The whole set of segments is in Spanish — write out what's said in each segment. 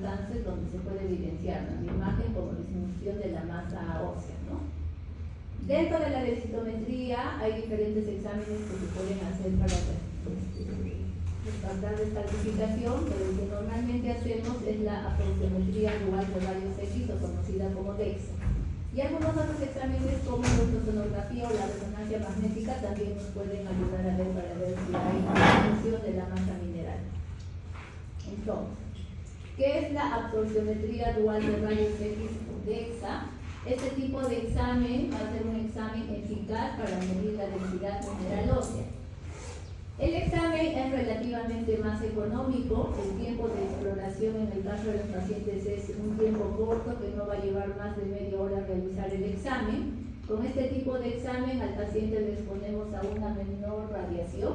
cáncer donde se puede evidenciar en la imagen como disminución de la masa ósea, ¿no? Dentro de la densitometría hay diferentes exámenes que se pueden hacer para respaldar esta clasificación, pero el que normalmente hacemos es la aproximetría dual de rayos X, o conocida como DEXA. Y algunos otros exámenes como la ultrasonografía o la resonancia magnética también nos pueden ayudar a ver para ver si hay disminución de la masa mineral. Entonces, ¿qué es la absorciometría dual de rayos X o DEXA? Este tipo de examen va a ser un examen eficaz para medir la densidad mineral ósea. El examen es relativamente más económico, el tiempo de exploración en el caso de los pacientes es un tiempo corto que no va a llevar más de media hora realizar el examen. Con este tipo de examen al paciente le exponemos a una menor radiación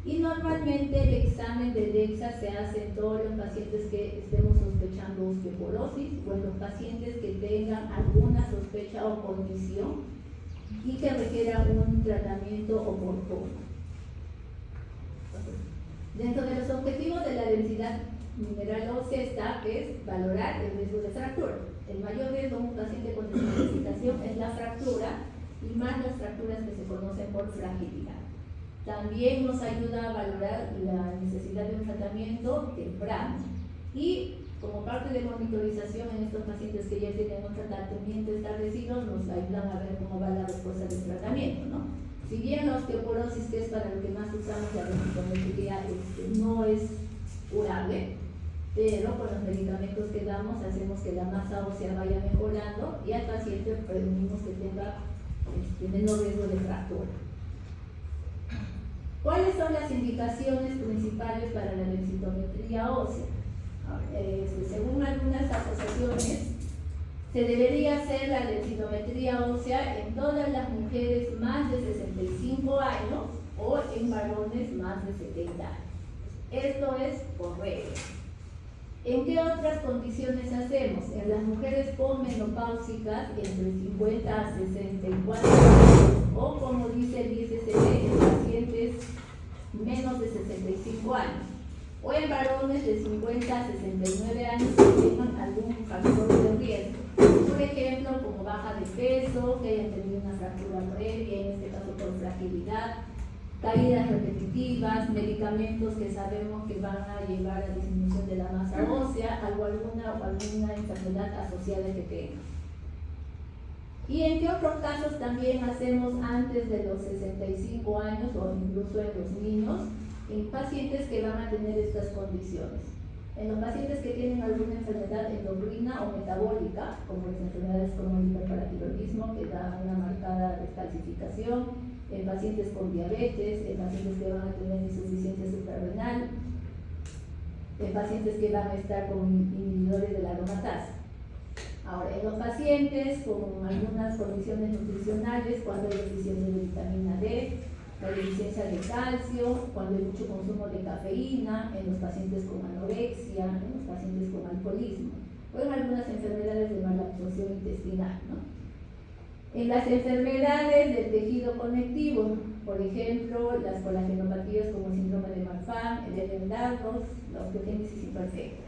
y normalmente el examen de DEXA se hace en todos los pacientes que estemos sospechando osteoporosis o en los pacientes que tengan alguna sospecha o condición y que requieran un tratamiento oportuno. Dentro de los objetivos de la densidad mineral ósea está valorar el riesgo de fractura. El mayor riesgo en un paciente con descalcificación es la fractura y más las fracturas que se conocen por fragilidad. También nos ayuda a valorar la necesidad de un tratamiento temprano y como parte de monitorización en estos pacientes que ya tienen un tratamiento establecido nos ayudan a ver cómo va la respuesta del tratamiento, ¿no? Si bien la osteoporosis, que es para lo que más usamos la densitometría, no es curable, pero con los medicamentos que damos hacemos que la masa ósea vaya mejorando y al paciente prevenimos que tenga menor riesgo de fractura. ¿Cuáles son las indicaciones principales para la densitometría ósea? Según algunas asociaciones, se debería hacer la densitometría ósea en todas las mujeres más de 65 años o en varones más de 70 años. Esto es por regla. ¿En qué otras condiciones hacemos? En las mujeres posmenopáusicas entre 50 a 64 años o, como dice el ISSB, en pacientes menos de 65 años o en varones de 50 a 69 años que tengan algún factor de riesgo. Por ejemplo, como baja de peso, que hayan tenido una fractura previa, en este caso por fragilidad, caídas repetitivas, medicamentos que sabemos que van a llevar a disminución de la masa ósea, alguna enfermedad asociada que tenga. ¿Y en qué otros casos también hacemos antes de los 65 años o incluso en los niños, en pacientes que van a tener estas condiciones? En los pacientes que tienen alguna enfermedad endocrina o metabólica, como las enfermedades como el hiperparatiroidismo, que da una marcada descalcificación, en pacientes con diabetes, en pacientes que van a tener insuficiencia suprarrenal, en pacientes que van a estar con inhibidores de la aromatasa. Ahora, en los pacientes con algunas condiciones nutricionales, cuando hay deficiencia de vitamina D, la deficiencia de calcio, cuando hay mucho consumo de cafeína, en los pacientes con anorexia, en los pacientes con alcoholismo, o en algunas enfermedades de malabsorción intestinal, ¿no? En las enfermedades del tejido conectivo, por ejemplo, las colagenopatías como el síndrome de Marfan, el Ehlers-Danlos, la osteogénesis imperfecta.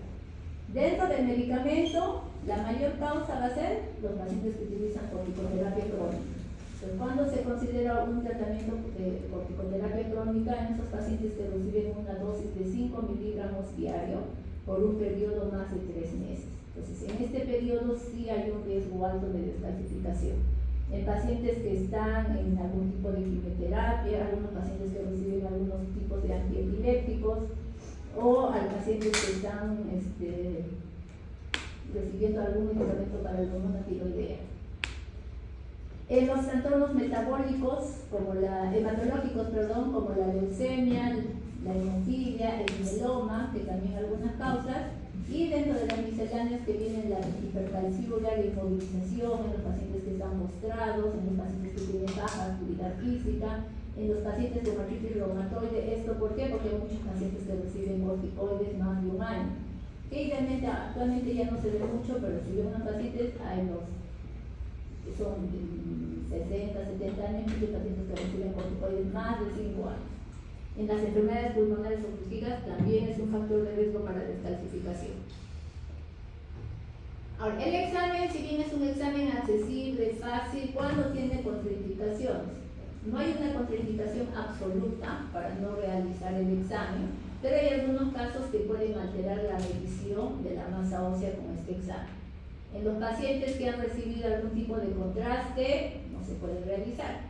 Dentro del medicamento, la mayor causa va a ser los pacientes que utilizan corticoterapia crónica. Entonces, cuando se considera un tratamiento de corticoterapia crónica en esos pacientes que reciben una dosis de 5 miligramos diario por un periodo más de 3 meses. Entonces, en este periodo sí hay un riesgo alto de descalcificación. En pacientes que están en algún tipo de quimioterapia, algunos pacientes que reciben algunos tipos de antiepilépticos, o a pacientes que están recibiendo algún medicamento para el hormona tiroidea. En los trastornos metabólicos, hematológicos, como la leucemia, la hemofilia, el mieloma, que también algunas causas, y dentro de las misceláneas que vienen la hipercalciuria, la inmovilización, en los pacientes que están postrados, en los pacientes que tienen baja actividad física, en los pacientes de artritis reumatoide. ¿Esto por qué? Porque hay muchos pacientes que reciben corticoides más de un año, que idealmente actualmente ya no se ve mucho, pero si ven unos pacientes, hay los que son 60, 70 años, muchos pacientes que reciben corticoides más de 5 años. En las enfermedades pulmonares obstructivas también es un factor de riesgo para descalcificación. Ahora, el examen, si bien es un examen accesible, fácil, ¿cuándo tiene contraindicaciones? No hay una contraindicación absoluta para no realizar el examen, pero hay algunos casos que pueden alterar la medición de la masa ósea con este examen. En los pacientes que han recibido algún tipo de contraste, no se puede realizar.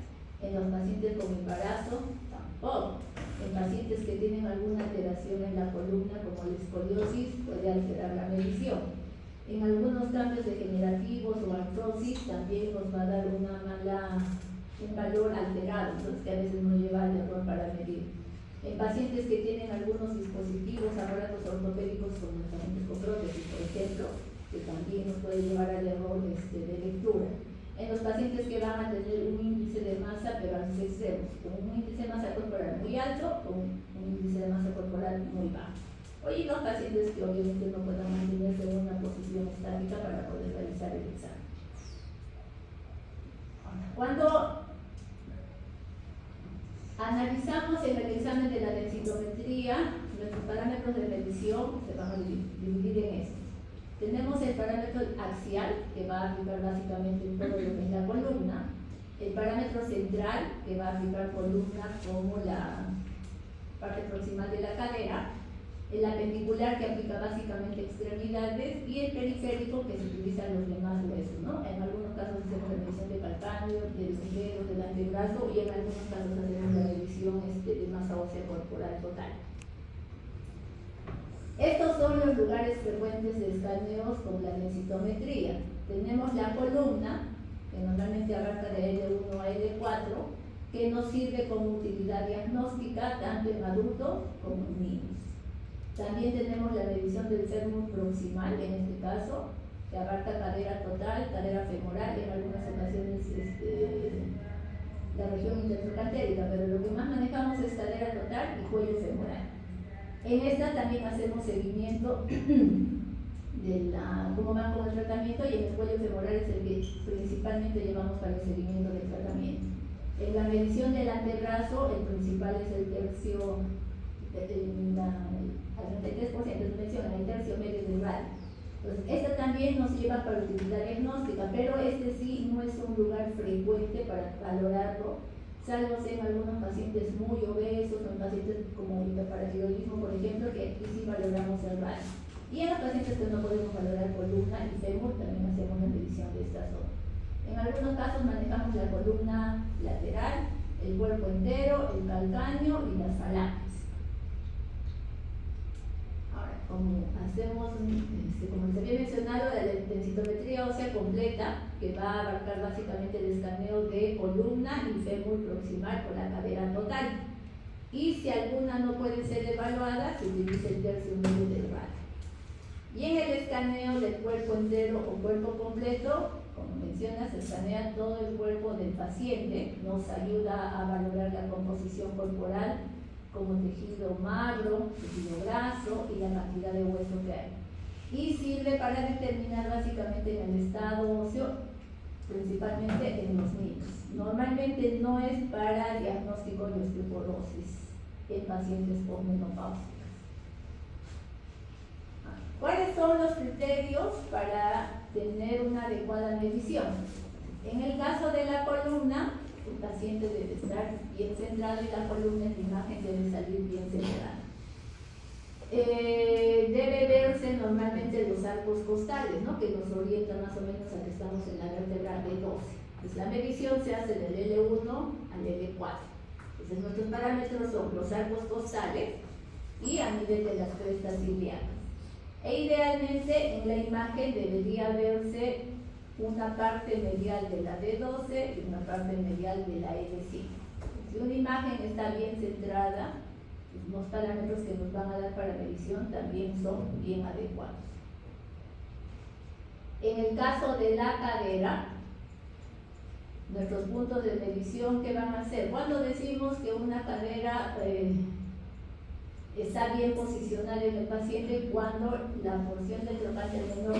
En los pacientes con embarazo, tampoco. En pacientes que tienen alguna alteración en la columna, como la escoliosis, puede alterar la medición. En algunos cambios degenerativos o artrosis también nos va a dar un valor alterado, entonces que a veces nos lleva al error para medir. En pacientes que tienen algunos dispositivos, aparatos ortopédicos como los pacientes con prótesis, por ejemplo, que también nos puede llevar al error de lectura. En los pacientes que van a tener un índice de masa, pero a los extremos, con un índice de masa corporal muy alto, con un índice de masa corporal muy bajo. Y los pacientes que obviamente no puedan mantenerse en una posición estática para poder realizar el examen. Cuando analizamos en el examen de la densitometría, nuestros parámetros de medición se van a dividir en estos. Tenemos el parámetro axial, que va a aplicar básicamente en todo lo que es la columna, el parámetro central, que va a aplicar columna como la parte proximal de la cadera, el apendicular, que aplica básicamente extremidades, y el periférico, que se utiliza en los demás huesos, ¿no? En algunos casos hacemos la medición de calcáneo, del dedo, del antebrazo, y en algunos casos hacemos la medición de masa ósea corporal total. Estos son los lugares frecuentes de escaneos con la densitometría. Tenemos la columna, que normalmente abarca de L1 a L4, que nos sirve como utilidad diagnóstica tanto en adultos como en niños. También tenemos la medición del fémur proximal, en este caso, que abarca cadera total, cadera femoral, y en algunas ocasiones la región intertrocantérica, pero lo que más manejamos es cadera total y cuello femoral. En esta también hacemos seguimiento de cómo van con el tratamiento, y en el cuello femoral es el que principalmente llevamos para el seguimiento del tratamiento. En la medición del antebrazo, el principal es el tercio, al 33% de mención, el tercio medio del radio. Entonces, esta también nos lleva para utilidad diagnóstica, pero este sí no es un lugar frecuente para valorarlo, salvo en algunos pacientes muy obesos o en pacientes como hiperparatiroidismo, por ejemplo, que aquí sí valoramos el radio. Y en los pacientes que no podemos valorar columna y fémur, también hacemos la medición de esta zona. En algunos casos manejamos la columna lateral, el cuerpo entero, el calcáneo y las falanges. Ahora, como se había mencionado, la densitometría ósea completa, que va a abarcar básicamente el escaneo de columna y fémur proximal con la cadera total. Y si alguna no puede ser evaluada, se utiliza el tercio medio del radio. Y en el escaneo del cuerpo entero o cuerpo completo, como mencionas, se escanea todo el cuerpo del paciente, nos ayuda a valorar la composición corporal como tejido magro, tejido graso y la cantidad de hueso que hay. Y sirve para determinar básicamente en el estado óseo, principalmente en los niños. Normalmente no es para diagnóstico de osteoporosis en pacientes posmenopáusicos. ¿Cuáles son los criterios para tener una adecuada medición? En el caso de la columna, el paciente debe estar bien centrado y la columna en la imagen debe salir bien centrada. Debe verse normalmente los arcos costales, ¿no? Que nos orientan más o menos a que estamos en la vértebra B12. Pues la medición se hace del L1 al L4. Entonces nuestros parámetros son los arcos costales y a nivel de las crestas ciliadas. E idealmente en la imagen debería verse una parte medial de la D12 y una parte medial de la L5. Si una imagen está bien centrada, los parámetros que nos van a dar para medición también son bien adecuados. En el caso de la cadera, nuestros puntos de medición, ¿qué van a ser? Cuando decimos que una cadera está bien posicionada en el paciente, cuando la porción del trocánter menor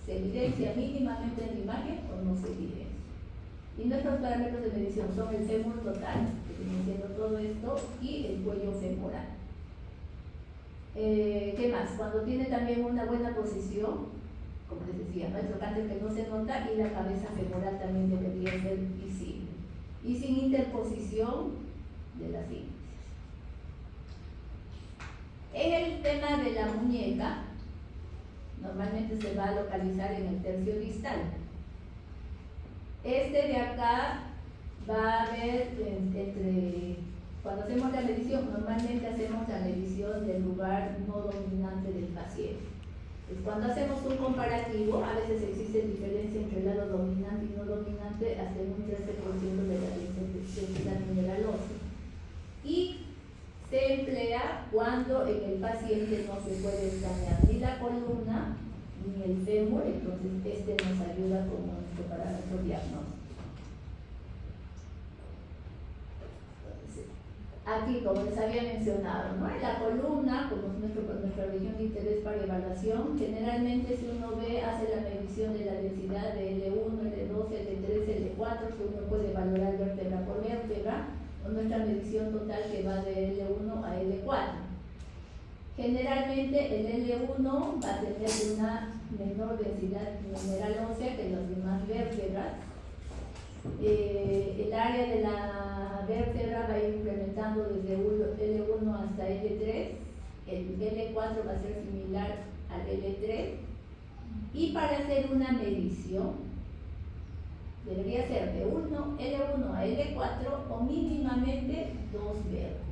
se evidencia mínimamente en la imagen o no se evidencia. Y nuestros parámetros de medición son el fémur total, que viene siendo todo esto, y el cuello femoral. ¿Qué más? Cuando tiene también una buena posición, como les decía, ¿no? El trocánter que no se nota, y la cabeza femoral también debería ser visible y sin interposición de las índices. En el tema de la muñeca, normalmente se va a localizar en el tercio distal. Este de acá va a haber cuando hacemos la medición, normalmente hacemos la medición del lugar no dominante del paciente. Pues cuando hacemos un comparativo, a veces existe diferencia entre el lado dominante y no dominante hasta en un 13% de la densidad mineral ósea. Y se emplea cuando en el paciente no se puede escanear ni la columna ni el fémur, entonces este nos ayuda para nuestro diagnóstico. Aquí, como les había mencionado, ¿no? En la columna, como es nuestra región de interés para evaluación, generalmente si uno hace la medición de la densidad de L1, L2, L3, L4, que uno puede valorar vértebra por vértebra, o nuestra medición total que va de L1 a L4. Generalmente el L1 va a tener una menor densidad mineral ósea que las demás vértebras. El área de la vértebra va a ir incrementando desde L1 hasta L3, el L4 va a ser similar al L3, y para hacer una medición debería ser de L1 a L4 o mínimamente 2 vértebras.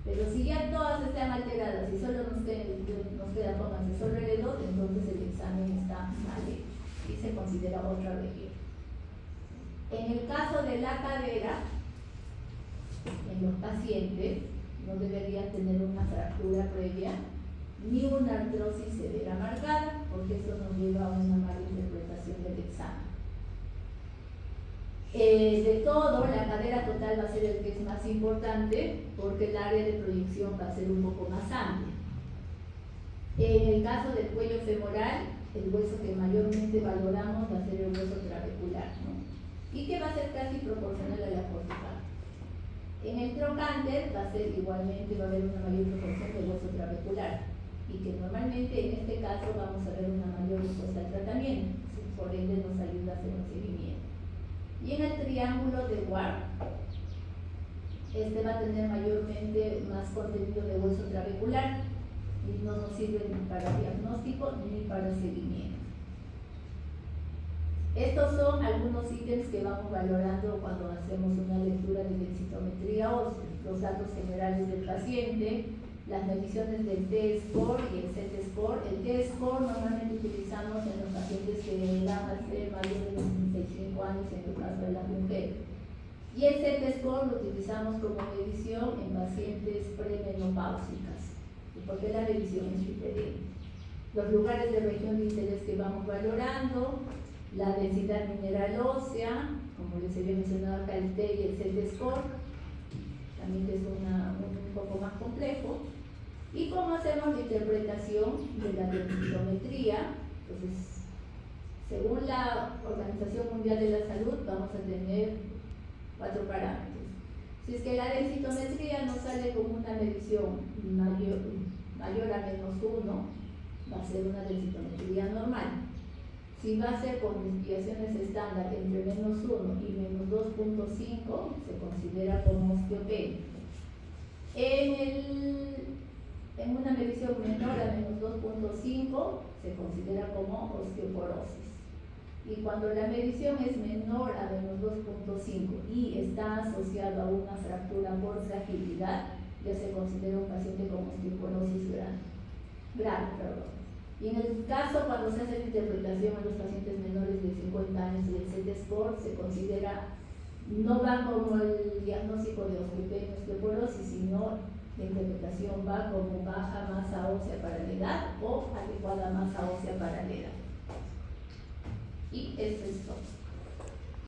Pero si ya todas están alteradas y solo nos queda, pónganse, solo L2, entonces el examen está mal hecho y se considera otra región. En el caso de la cadera, en los pacientes no deberían tener una fractura previa ni una artrosis severa marcada, porque eso nos lleva a una mala interpretación del examen. De todo, la cadera total va a ser el que es más importante, porque el área de proyección va a ser un poco más amplia. En el caso del cuello femoral, el hueso que mayormente valoramos va a ser el hueso trabecular, ¿no? Y que va a ser casi proporcional a la cortical. En el trocánter va a ser igualmente, va a haber una mayor proporción de hueso trabecular, y que normalmente en este caso vamos a ver una mayor respuesta al tratamiento, por ende nos ayuda a hacer un seguimiento. Y en el triángulo de Ward, este va a tener mayormente más contenido de hueso trabecular y no nos sirve ni para diagnóstico ni para seguimiento. Estos son algunos ítems que vamos valorando cuando hacemos una lectura de densitometría ósea: los datos generales del paciente, las mediciones del T-score y el Z-score. El T-score normalmente utilizamos en los pacientes que van a ser mayores de 65 años en el caso de las mujeres. Y el Z-score lo utilizamos como medición en pacientes premenopáusicas, porque la medición es diferente. Los lugares de región de interés que vamos valorando, la densidad mineral ósea, como les había mencionado acá, el T y el Z-score, también es un poco más complejo. Y cómo hacemos la interpretación de la densitometría. Entonces, según la Organización Mundial de la Salud, vamos a tener 4 parámetros. Si es que la densitometría nos sale como una medición mayor a menos 1, va a ser una densitometría normal. Si va a ser con desviaciones estándar entre menos 1 y menos 2.5, se considera como osteopenia. En una medición menor a menos 2.5, se considera como osteoporosis. Y cuando la medición es menor a menos 2.5 y está asociada a una fractura por fragilidad, ya se considera un paciente con osteoporosis grave. Y en el caso, cuando se hace la interpretación a los pacientes menores de 50 años del Z-score, se considera, no va como el diagnóstico de osteopenia, osteoporosis, sino la interpretación va como baja masa ósea para la edad o adecuada masa ósea para la edad. Y eso es todo.